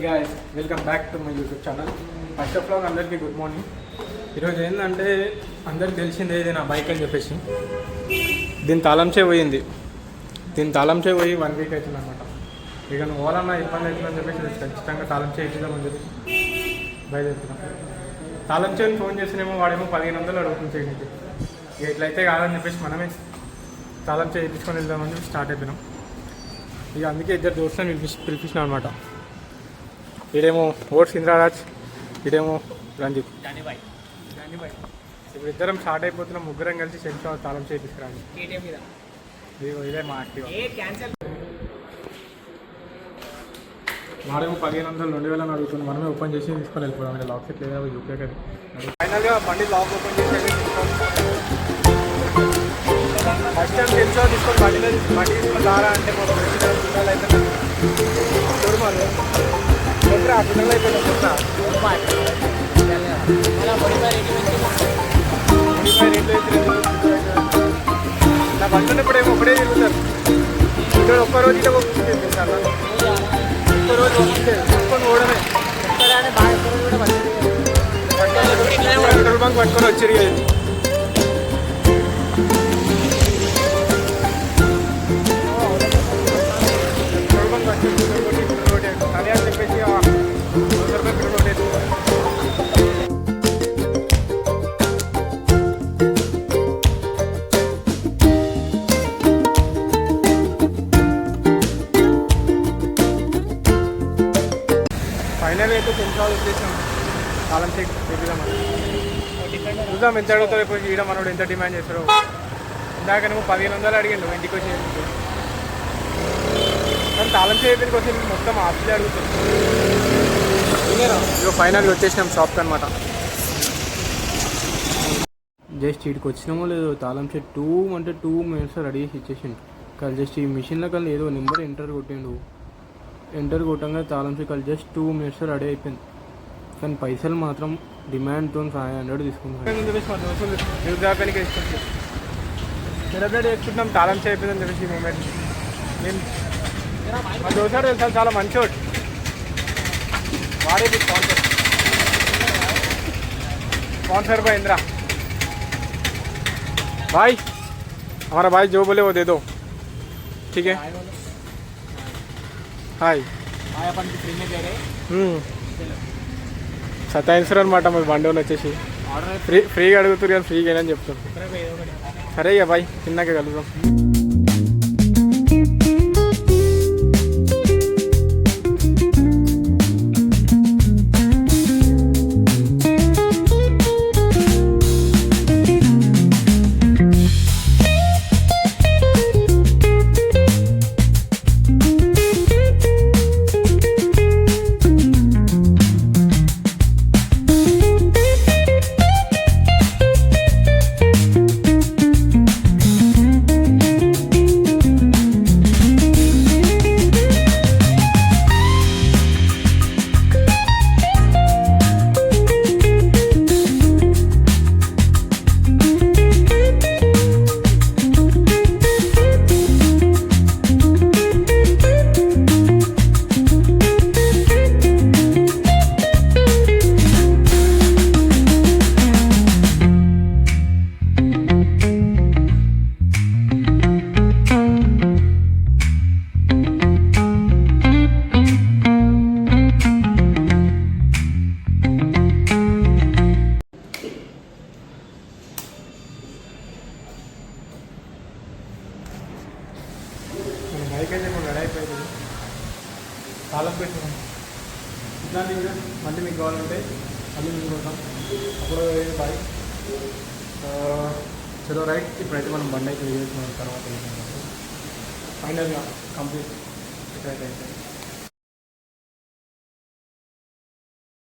guys, welcome back to my YouTube channel. First of all అందరికీ good morning. ఈరోజు ఏంటంటే అందరికి తెలిసిందే ఇది నా బైక్ అని చెప్పేసి దీని తాళం పోయింది. దీని తాళం పోయి 1 వీక్ అవుతుంది అనమాట. ఇక నువ్వు ఓలన్నా ఇబ్బంది అవుతుందని చెప్పేసి ఖచ్చితంగా తాళం ఇచ్చేద్దామని చెప్పేసి బయలుదేరుతున్నాం. తాళం చేయని ఫోన్ చేసినేమో వాడేమో 1500 అడుగుతుంది చేయడానికి. ఇక ఇట్లయితే కాదని చెప్పేసి మనమే తాళం చేయించుకొని వెళ్దామని చెప్పి స్టార్ట్ అయిపోయినాం. ఇక అందుకే ఇద్దరు దోస్తులను పిలిపించినాం అనమాట. ఇడేమో ఓట్స్ ఇంద్రారాజ్, ఇడేమో రంజిత్ జానీబాయ్. ఇప్పుడు ఇద్దరం స్టార్ట్ అయిపోతున్నాం. ముగ్గురం కలిసి సెంటర్ తాళం తీసుకురాలి. ఇదే మా యాక్టివ్. వాడేమో 1500 2000 అడుగుతుంది. మనమే ఓపెన్ చేసి తీసుకొని వెళ్ళిపోవడం. అంటే లాక్ సెట్ లేదా యూపీఐ కదా. ఫైనల్గా బండి లాక్ ఓపెన్ చేసి ఫస్ట్ టైం తెలుసో తీసుకొని బండి తీసుకొని రారా అంటే మా చుట్టాలు అయితే చూడమారు ఆ చుట్టాలు అయిపోయినా నా బండి ఇప్పుడేమో ఒకటే తిరుగుతారు. ఇక్కడ ఒక్కరోజు ఇట్లా సార్ ఒక్కరోజు తీసుకొని పోవడమే. పెట్రోల్ బంక్ పట్టుకొని వచ్చి ఫైనల్ అయితే సెంట్రాల్ వచ్చేసాం. తాళం చెక్ చూద్దామని చూద్దాం ఎంత అడుగుతారో. ఇప్పుడు ఈడ మనోడు ఎంత డిమాండ్ చేస్తారో. ఇందాకనేమో 1500 అడిగాడు ఇంటికి వచ్చి. కానీ తాళం చేయడానికి వచ్చి మొత్తం ఆఫీలే అడుగుతారు. ఇక ఫైనల్గా వచ్చేసినాం షాప్కి అనమాట. జస్ట్ ఇటుకి వచ్చినామో లేదో తాళం చెట్ 2 మినిట్స్ రెడీ చేసి ఇచ్చేసిండు. కానీ జస్ట్ ఈ మిషన్లో కానీ ఏదో నెంబర్ ఎంటర్ కొట్టిండు. ఎంటర్ కొట్టంగా తాళం చెట్ కాదు జస్ట్ 2 మినిట్స్ రెడీ అయిపోయింది. కానీ పైసలు మాత్రం డిమాండ్తో 500 తీసుకుంటాం. దాకానికి వేసుకుంటాం. సెలబ్రేట్ చేసుకుంటున్నాం. తాళం అయిపోయిందని చెప్పేసి ఈ మూమెంట్. నేను మా దోసాడు తెలుసా, చాలా మంచోడు. వాడే स्पॉन्सर भाई इंदिरा भाई, हमारा भाई जो बोले वो दे दो. ठीक है. हाय अपन फ्री में दे रहे. సతాయిస్తారు అనమాట మాకు బండి వాళ్ళు వచ్చేసి. ఫ్రీగా అడుగుతారు కానీ ఫ్రీగా అని చెప్తారు. సరే ఇక బాయ్, తిన్నాక కలుద్దాం. బైక్ అయితే ఇప్పుడు రెడీ అయిపోయింది. తాళం పెట్టుకున్నాం. ఇట్లాంటి వీడియోస్ మళ్ళీ మీకు కావాలంటే మళ్ళీ మీకు ఉంటాం. అప్పుడు బైక్ చలో రైట్. ఇప్పుడైతే మనం బండి అయితే వేసుకున్న తర్వాత ఫైనల్గా కంప్లీట్ అయితే